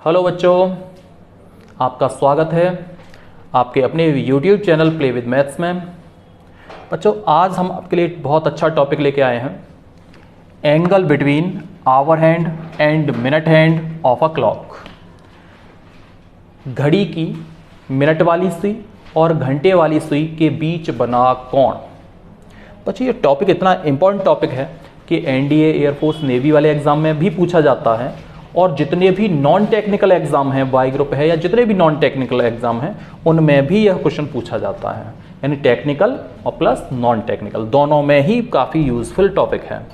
Hello बच्चों, आपका स्वागत है आपके अपने YouTube channel play with maths में। बच्चों, आज हम आपके लिए बहुत अच्छा टॉपिक लेके आए हैं, angle between hour hand and minute hand of a clock. घड़ी की मिनट वाली सुई और घंटे वाली सुई के बीच बना कोण। बच्चों, ये टॉपिक इतना इंपॉर्टेंट टॉपिक है कि एनडीए, एयरफोर्स, नेवी वाले एग्जाम में भी पूछा जाता है, और जितने भी नॉन टेक्निकल एग्जाम हैं, वाई ग्रुप है या जितने भी नॉन टेक्निकल एग्जाम हैं, उनमें भी यह क्वेश्चन पूछा जाता है। यानी टेक्निकल और प्लस नॉन टेक्निकल दोनों में ही काफ़ी यूजफुल टॉपिक है।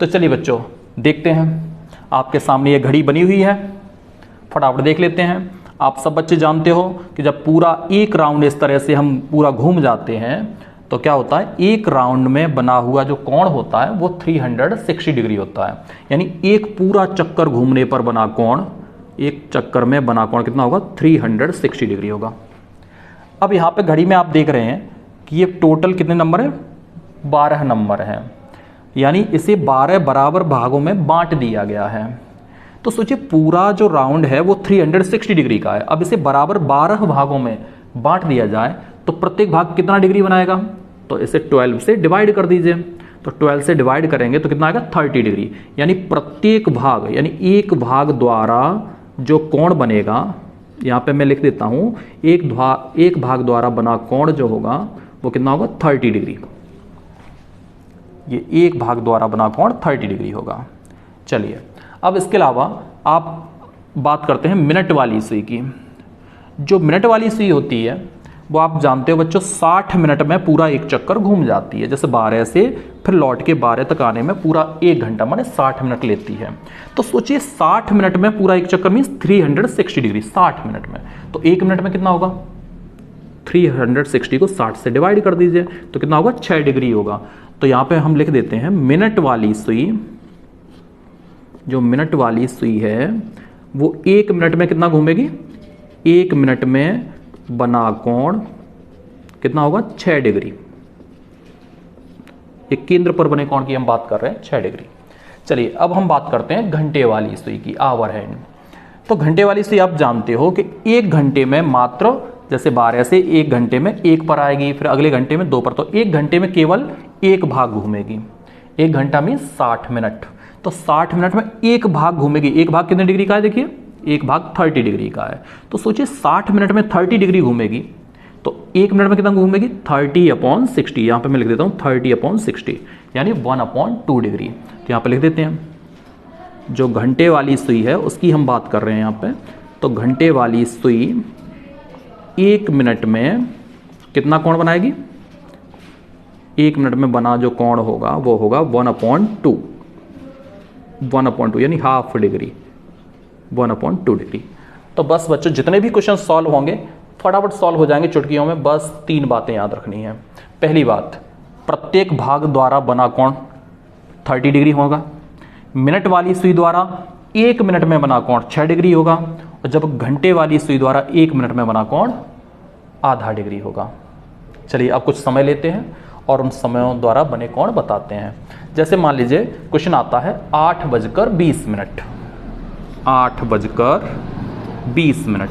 तो चलिए बच्चों, देखते हैं। आपके सामने ये घड़ी बनी हुई है, फटाफट देख लेते हैं। आप सब बच्चे जानते हो कि जब पूरा एक राउंड इस तरह से हम पूरा घूम जाते हैं तो क्या होता है, एक राउंड में बना हुआ जो कोण होता है वो 360 डिग्री होता है। यानी एक पूरा चक्कर घूमने पर बना कोण, एक चक्कर में बना कोण कितना होगा, 360 डिग्री होगा। अब यहाँ पे घड़ी में आप देख रहे हैं कि ये टोटल कितने नंबर है, 12 नंबर है। यानी इसे 12 बराबर भागों में बांट दिया गया है। तो सोचिए, पूरा जो राउंड है वो 360 डिग्री का है। अब इसे बराबर 12 भागों में बांट दिया जाए तो प्रत्येक भाग कितना डिग्री बनाएगा, तो इसे 12 से डिवाइड कर दीजिए। तो 12 से डिवाइड करेंगे तो कितना आएगा, 30 डिग्री। यानी प्रत्येक भाग, यानी एक भाग द्वारा जो कोण बनेगा, यहाँ पे मैं लिख देता हूँ, एक भाग द्वारा बना कोण जो होगा वो कितना होगा, 30 डिग्री। ये एक भाग द्वारा बना कोण 30 डिग्री होगा। चलिए, अब इसके अलावा आप बात करते हैं मिनट वाली सुई की। जो मिनट वाली सुई होती है वो आप जानते हो बच्चों, 60 मिनट में पूरा एक चक्कर घूम जाती है। जैसे 12 से फिर लौट के 12 तक आने में पूरा 1 घंटा माने 60 मिनट लेती है। तो सोचिए, 60 मिनट में पूरा एक चक्कर मीन्स 360 डिग्री 60 मिनट में। तो 1 मिनट में कितना होगा, 360 को 60 से डिवाइड कर दीजिए तो कितना होगा, 6 डिग्री होगा। तो यहाँ पे हम लिख देते हैं मिनट वाली सुई, जो मिनट वाली सुई है वो 1 मिनट में कितना घूमेगी, 1 मिनट में बना कोण कितना होगा, 6 डिग्री। एक केंद्र पर बने कोण की हम बात कर रहे हैं, 6 डिग्री। चलिए, अब हम बात करते हैं घंटे वाली सुई की, आवर हैंड। तो घंटे वाली सुई आप जानते हो कि 1 घंटे में मात्र, जैसे 12 से 1 घंटे में 1 पर आएगी, फिर अगले घंटे में 2 पर। तो 1 घंटे में केवल 1 भाग घूमेगी। 1 घंटा मीन्स 60 मिनट। तो 60 मिनट में 1 भाग घूमेगी। 1 भाग कितने डिग्री का है, देखिए, 1 भाग 30 डिग्री का है। तो सोचिए, 60 मिनट में 30 डिग्री घूमेगी तो 1 मिनट में कितना घूमेगी, 30/60। यहाँ पे मैं लिख देता हूँ 30/60, यानी 1/2 डिग्री। तो यहाँ पे लिख देते हैं, जो घंटे वाली सुई है उसकी हम बात कर रहे हैं यहाँ पे। तो घंटे वाली सुई 1 मिनट में कितना कोण बनाएगी, 1 मिनट में बना जो कोण होगा वो होगा 1/2, यानी हाफ डिग्री, 1/2 डिग्री। तो बस बच्चों, जितने भी क्वेश्चन सॉल्व होंगे फटाफट सॉल्व हो जाएंगे चुटकियों में। बस 3 बातें याद रखनी है। पहली बात, प्रत्येक भाग द्वारा बना कोण 30 डिग्री होगा। मिनट वाली सुई द्वारा 1 मिनट में बना कोण 6 डिग्री होगा। और जब घंटे वाली सुई द्वारा 1 मिनट में बना कोण आधा डिग्री होगा। चलिए, अब कुछ समय लेते हैं और उन समयों द्वारा बने कोण बताते हैं। जैसे मान लीजिए क्वेश्चन आता है 8:20। 8:20।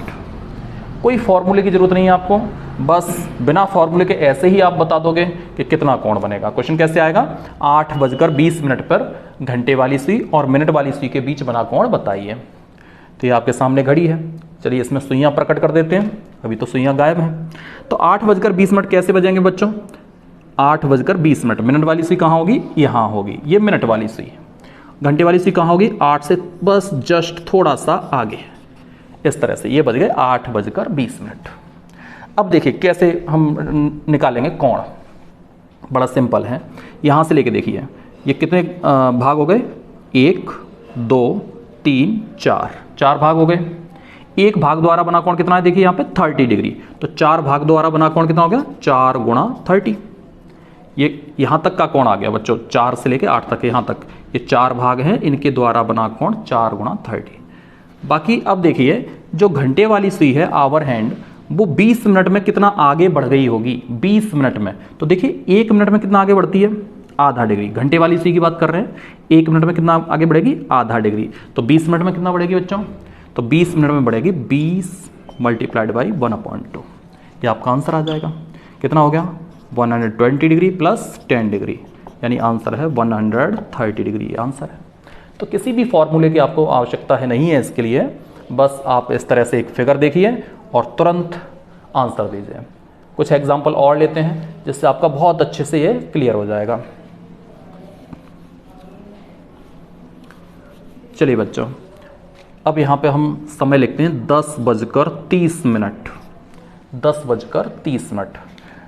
कोई फॉर्मूले की जरूरत नहीं है आपको, बस बिना फॉर्मूले के ऐसे ही आप बता दोगे कि कितना कोण बनेगा। क्वेश्चन कैसे आएगा, 8:20 पर घंटे वाली सुई और मिनट वाली सुई के बीच बना कोण बताइए। तो ये आपके सामने घड़ी है। चलिए, इसमें सुइयां प्रकट कर देते हैं, अभी तो सुइयां गायब हैं। तो 8:20 कैसे बजेंगे बच्चों, 8:20। मिनट वाली सुई कहाँ होगी, यहाँ होगी, ये मिनट वाली सुई। घंटे वाली सुई कहाँ होगी, 8 से बस जस्ट थोड़ा सा आगे। इस तरह से ये बज गए 8:20। अब देखिए कैसे हम निकालेंगे कोण। बड़ा सिंपल है। यहाँ से लेके देखिए, ये कितने भाग हो गए, 1 2 3 4 भाग हो गए। 1 भाग द्वारा बना कोण कितना है, देखिए यहाँ पे 30 डिग्री। तो 4 भाग द्वारा बना कोण कितना हो गया, 4 × 30। ये यहाँ तक का कोण आ गया बच्चों, 4 से लेके 8 तक, यहाँ तक ये 4 भाग हैं, इनके द्वारा बना कोण 4 × 30। बाकी अब देखिए, जो घंटे वाली सुई है आवर हैंड, वो 20 मिनट में कितना आगे बढ़ गई होगी, 20 मिनट में। तो देखिए 1 मिनट में कितना आगे बढ़ती है, आधा डिग्री। घंटे वाली सुई की बात कर रहे हैं, 1 मिनट में कितना आगे बढ़ेगी, आधा डिग्री। तो 20 मिनट में कितना बढ़ेगी बच्चों, तो 20 मिनट में बढ़ेगी 20 मल्टीप्लाइड बाई 1/2। ये आपका आंसर आ जाएगा। कितना हो गया? 120 डिग्री प्लस 10 डिग्री, यानी आंसर है 130 डिग्री आंसर है। तो किसी भी फॉर्मूले की आपको आवश्यकता है नहीं है इसके लिए, बस आप इस तरह से एक फिगर देखिए और तुरंत आंसर दीजिए। कुछ एग्जाम्पल और लेते हैं जिससे आपका बहुत अच्छे से ये क्लियर हो जाएगा। चलिए बच्चों, अब यहाँ पे हम समय लिखते हैं 10:30। 10:30।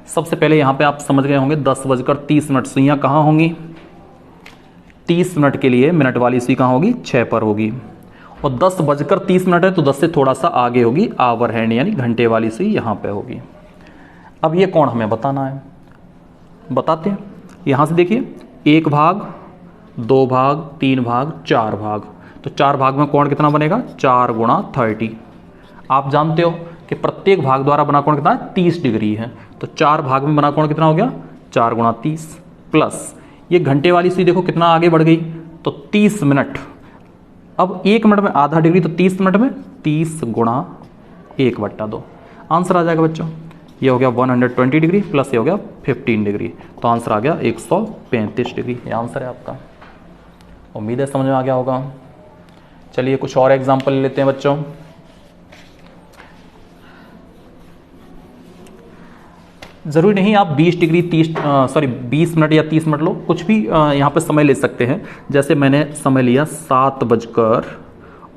सबसे पहले यहाँ पे आप समझ गए होंगे 10:30 सुइयाँ कहाँ होंगी? 30 मिनट के लिए मिनट वाली सुई कहाँ होगी? 6 पर होगी। और 10:30 है तो 10 से थोड़ा सा आगे होगी आवर हैंड यानी घंटे वाली सुई यहाँ पे होगी। अब ये कोण हमें बताना है, बताते हैं। यहाँ से देखिए 1 भाग, 2 भाग, 3 भाग, 4 भाग। तो 4 भाग में कोण कितना बनेगा? 4 × 30। आप जानते हो कि प्रत्येक भाग द्वारा बना कोण कितना है? 30 डिग्री है। तो 4 भाग में बना कोण कितना हो गया? 4 × 30 प्लस ये घंटे वाली सुई देखो कितना आगे बढ़ गई, तो 30 मिनट। अब 1 मिनट में आधा डिग्री, तो 30 मिनट में 30 × 1/2 आंसर आ जाएगा बच्चों। ये हो गया 120 डिग्री प्लस ये हो गया 15 डिग्री, तो आंसर आ गया 135 डिग्री। ये आंसर है आपका। उम्मीद है समझ में आ गया होगा। चलिए कुछ और एग्जाम्पल लेते हैं बच्चों। ज़रूरी नहीं आप 20 डिग्री 20 मिनट या 30 मिनट लो, कुछ भी यहाँ पे समय ले सकते हैं। जैसे मैंने समय लिया 7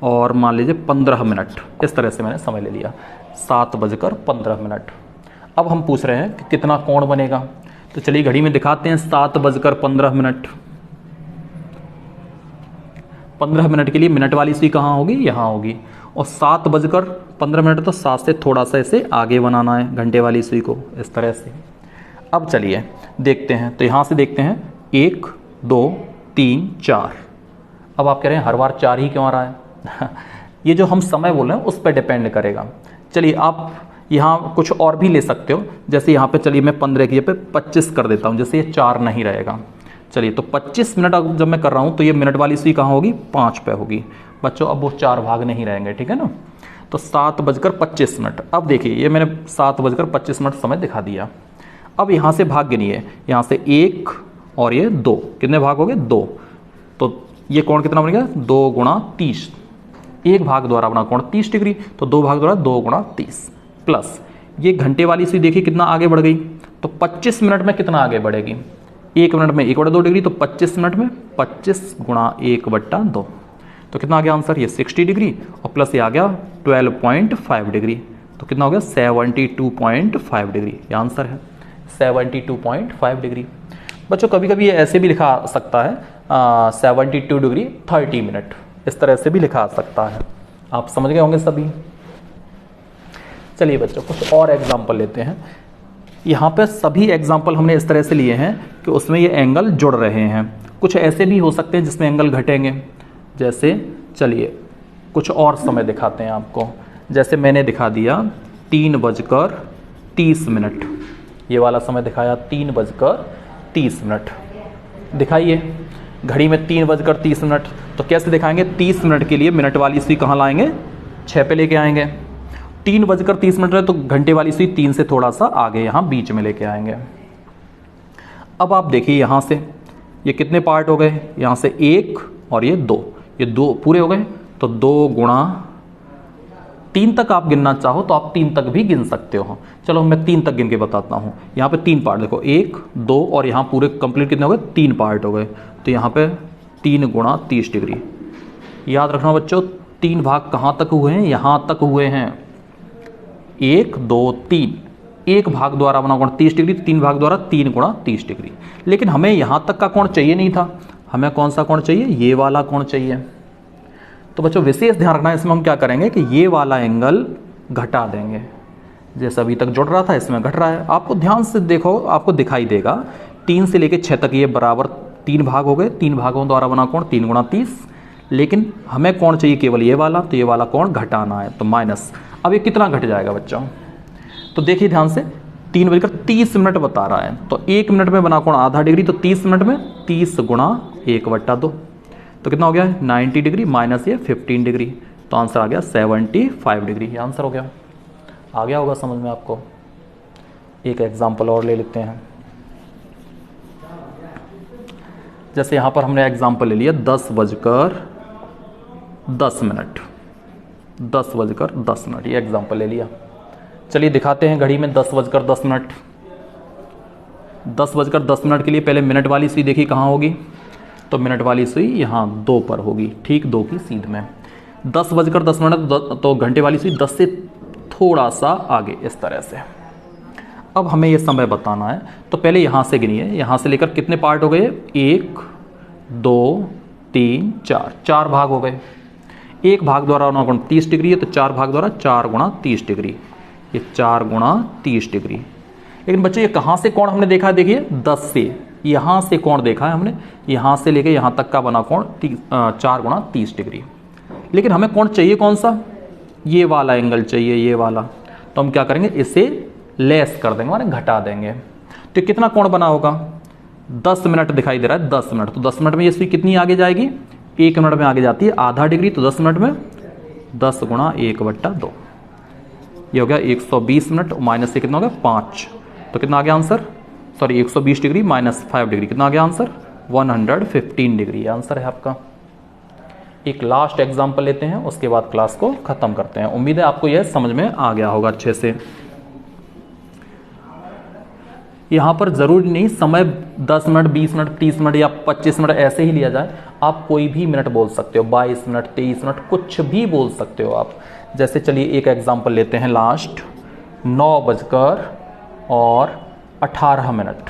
और मान लीजिए 15 मिनट, इस तरह से मैंने समय ले लिया 7:15। अब हम पूछ रहे हैं कि कितना कोण बनेगा। तो चलिए घड़ी में दिखाते हैं 7:15। 15 मिनट के लिए मिनट वाली सुई कहाँ होगी? यहाँ होगी। और 7:15 तो 7 से थोड़ा सा इसे आगे बनाना है घंटे वाली सुई को, इस तरह से। अब चलिए देखते हैं, तो यहाँ से देखते हैं 1 2 3 4। अब आप कह रहे हैं हर बार 4 ही क्यों आ रहा है? ये जो हम समय बोल रहे हैं उस पर डिपेंड करेगा। चलिए आप यहाँ कुछ और भी ले सकते हो, जैसे यहाँ पे चलिए मैं 15 की पे 25 कर देता हूँ, जैसे ये 4 नहीं रहेगा। चलिए तो 25 मिनट अब जब मैं कर रहा हूँ तो ये मिनट वाली सुई कहाँ होगी? 5 पे होगी बच्चों। अब वो 4 भाग नहीं रहेंगे, ठीक है ना। तो 7:25। अब देखिए ये मैंने 7:25 समय दिखा दिया। अब यहाँ से भाग गिनिए, यहाँ से 1 और ये 2, कितने भाग हो गए? 2। तो ये कोण कितना बन गया? 2 × 30। 1 भाग द्वारा बना कोण 30 डिग्री, तो 2 भाग द्वारा 2 × 30 प्लस ये घंटे वाली सुई देखिए कितना आगे बढ़ गई। तो 25 मिनट में कितना आगे बढ़ेगी? 1 मिनट में 1/2 डिग्री, तो 25 मिनट में 25 × 1/2, तो कितना आ गया आंसर? ये 60 डिग्री और प्लस ये आ गया 12.5 डिग्री, तो कितना हो गया? 72.5 डिग्री। ये आंसर है 72.5 डिग्री। बच्चों कभी कभी ये ऐसे भी लिखा आ सकता है 72 डिग्री 30 मिनट, इस तरह से भी लिखा आ सकता है। आप समझ गए होंगे सभी। चलिए बच्चों कुछ और एग्जाम्पल लेते हैं। यहाँ पे सभी एग्जाम्पल हमने इस तरह से लिए हैं कि उसमें ये एंगल जुड़ रहे हैं। कुछ ऐसे भी हो सकते हैं जिसमें एंगल घटेंगे। जैसे चलिए कुछ और समय दिखाते हैं आपको। जैसे मैंने दिखा दिया 3:30। ये वाला समय दिखाया 3:30। दिखाइए घड़ी में 3:30, तो कैसे दिखाएंगे? 30 मिनट के लिए मिनट वाली सुई कहाँ लाएंगे? 6 पे लेके आएंगे। 3:30 है तो घंटे वाली सुई 3 से थोड़ा सा आगे यहाँ बीच में लेके आएंगे। अब आप देखिए यहाँ से ये कितने पार्ट हो गए? यहाँ से 1 और ये 2, ये 2 पूरे हो गए। तो 2 × 3 तक आप गिनना चाहो तो आप 3 तक भी गिन सकते हो। चलो मैं 3 तक गिन के बताता हूँ। यहाँ पे 3 पार्ट देखो, 1 2 और यहाँ पूरे कंप्लीट कितने हो गए? 3 पार्ट हो गए। तो यहाँ पे 3 × 30 डिग्री। याद रखना बच्चों 3 भाग कहाँ तक हुए हैं? यहाँ तक हुए हैं। 1 2 3, 1 भाग द्वारा बना कोण 30 डिग्री, 3 भाग द्वारा 3 × 30 डिग्री। लेकिन हमें यहाँ तक का कोण चाहिए नहीं था, हमें कौन सा कोण चाहिए? ये वाला कोण चाहिए। तो बच्चों विशेष ध्यान रखना, इसमें हम क्या करेंगे कि ये वाला एंगल घटा देंगे। जैसे अभी तक जुड़ रहा था इसमें घट रहा है। आपको ध्यान से देखो, आपको दिखाई देगा 3 से लेकर 6 तक ये बराबर 3 भाग हो गए। 3 भागों द्वारा बना कोण 3 × 30। लेकिन हमें कौन चाहिए? केवल ये वाला, तो ये वाला कोण घटाना है, तो माइनस। अब ये कितना घट जाएगा बच्चों? तो देखिए ध्यान से 3:30 बता रहा है, तो 1 मिनट में बना कोण आधा डिग्री, तो 30 मिनट में 30 × 1/2, तो कितना हो गया? 90 डिग्री माइनस ये 15 डिग्री, तो आंसर आ गया 75 डिग्री। ये आंसर हो गया। आ गया होगा समझ में आपको। एक एग्जाम्पल और ले लेते हैं। जैसे यहाँ पर हमने एग्जाम्पल ले लिया 10:10, 10:10, ये एग्जाम्पल ले लिया। चलिए दिखाते हैं घड़ी में 10:10। 10:10 के लिए पहले मिनट वाली सुई देखी कहाँ होगी, तो मिनट वाली सुई यहाँ 2 पर होगी, ठीक 2 की सीध में। 10:10 तो घंटे वाली सुई 10 से थोड़ा सा आगे, इस तरह से। अब हमें ये समय बताना है, तो पहले यहाँ से गिनिए, यहाँ से लेकर कितने पार्ट हो गए, 1 2 3 4, 4 भाग हो गए। एक भाग द्वारा 9 30 डिग्री है, तो 4 भाग द्वारा 4 गुणा 30 डिग्री, ये 4 गुणा 30 डिग्री। लेकिन बच्चों ये कहाँ से कोण हमने देखा है, देखिए 10 से यहाँ से कोण देखा है हमने, यहाँ से लेके यहाँ तक का बना कोण 4 गुणा 30 डिग्री। लेकिन हमें कोण चाहिए कौन सा, ये वाला एंगल चाहिए, ये वाला। तो हम क्या करेंगे, इसे लेस कर देंगे, माने घटा देंगे। तो कितना कोण बना होगा, 10 मिनट दिखाई दे रहा है, 10 मिनट। तो 10 मिनट में ये सुई कितनी आगे जाएगी, 1 मिनट में आगे जाती है आधा डिग्री। तो 10 मिनट में 10 गुणा 1/2, ये हो गया 120 मिनट। माइनस से कितना हो गया 5, तो कितना आ गया answer, sorry 120 degree minus 5 degree, कितना आ गया आंसर 115 डिग्री। आंसर है आपका। एक लास्ट एग्जाम्पल लेते हैं, उसके बाद क्लास को खत्म करते हैं। उम्मीद है आपको यह समझ में आ गया होगा अच्छे से। यहाँ पर जरूरी नहीं समय 10 मिनट 20 मिनट 30 मिनट या 25 मिनट ऐसे ही लिया जाए, आप कोई भी मिनट बोल सकते हो, 22 मिनट 23 मिनट कुछ भी बोल सकते हो आप। जैसे चलिए एक एग्जाम्पल लेते हैं लास्ट, 9:18,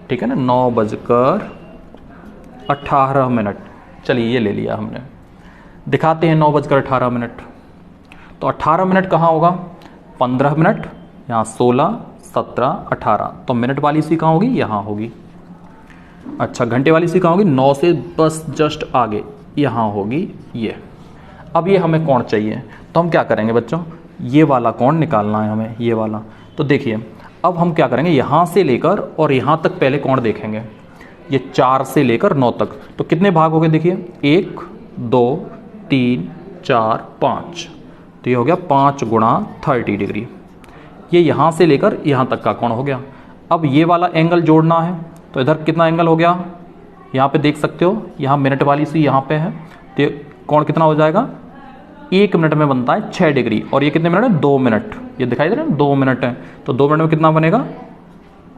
ठीक है ना, 9:18। चलिए ये ले लिया हमने, दिखाते हैं 9:18। तो 18 मिनट कहाँ होगा, 15 मिनट, यहाँ 16 17 18, तो मिनट वाली सी कहाँ होगी, यहाँ होगी। अच्छा घंटे वाली सी कहाँ होगी, 9 से बस जस्ट आगे, यहाँ होगी ये। अब ये हमें कोण चाहिए, तो हम क्या करेंगे बच्चों, ये वाला कोण निकालना है हमें, ये वाला। तो देखिए अब हम क्या करेंगे, यहाँ से लेकर और यहाँ तक पहले कोण देखेंगे, ये 4 से लेकर 9 तक। तो कितने भाग हो गए देखिए, 1 2 3 4 5, तो ये हो गया 5 गुणा 30 डिग्री। ये यहाँ से लेकर यहाँ तक का कोण हो गया। अब ये वाला एंगल जोड़ना है, तो इधर कितना एंगल हो गया, यहाँ पे देख सकते हो, यहाँ मिनट वाली सी यहाँ पे है, तो कोण कितना हो जाएगा, 1 मिनट में बनता है 6 डिग्री। और ये कितने मिनट है, 2 मिनट, ये दिखाई दे रहा है 2 मिनट है। तो 2 मिनट में कितना बनेगा,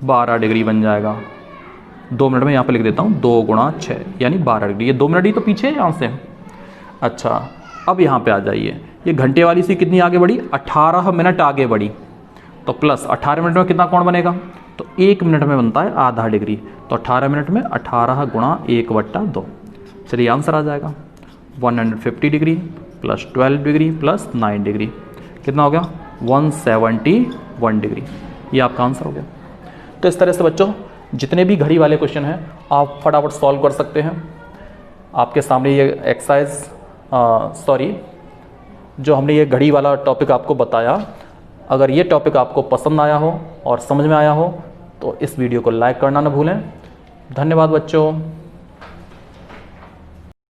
12 डिग्री बन जाएगा। 2 मिनट में यहाँ पे लिख देता हूँ 2 गुणा 6 यानी 12 डिग्री। ये 2 मिनट ही तो पीछे है यहाँ से। अच्छा अब यहाँ पे आ जाइए, ये घंटे वाली सी कितनी आगे बढ़ी, 18 मिनट आगे बढ़ी। तो प्लस 18 मिनट में कितना कोण बनेगा, तो 1 मिनट में बनता है आधा डिग्री। तो 18 मिनट में 18 गुणा 1/2, चलिए आंसर आ जाएगा 150 degree plus 12 degree plus 9 degree, कितना हो गया 171 डिग्री। ये आपका आंसर हो गया। तो इस तरह से बच्चों जितने भी घड़ी वाले क्वेश्चन हैं आप फटाफट सॉल्व कर सकते हैं। आपके सामने ये एक्सरसाइज जो हमने ये घड़ी वाला टॉपिक आपको बताया, अगर ये टॉपिक आपको पसंद आया हो और समझ में आया हो तो इस वीडियो को लाइक करना ना भूलें। धन्यवाद बच्चों।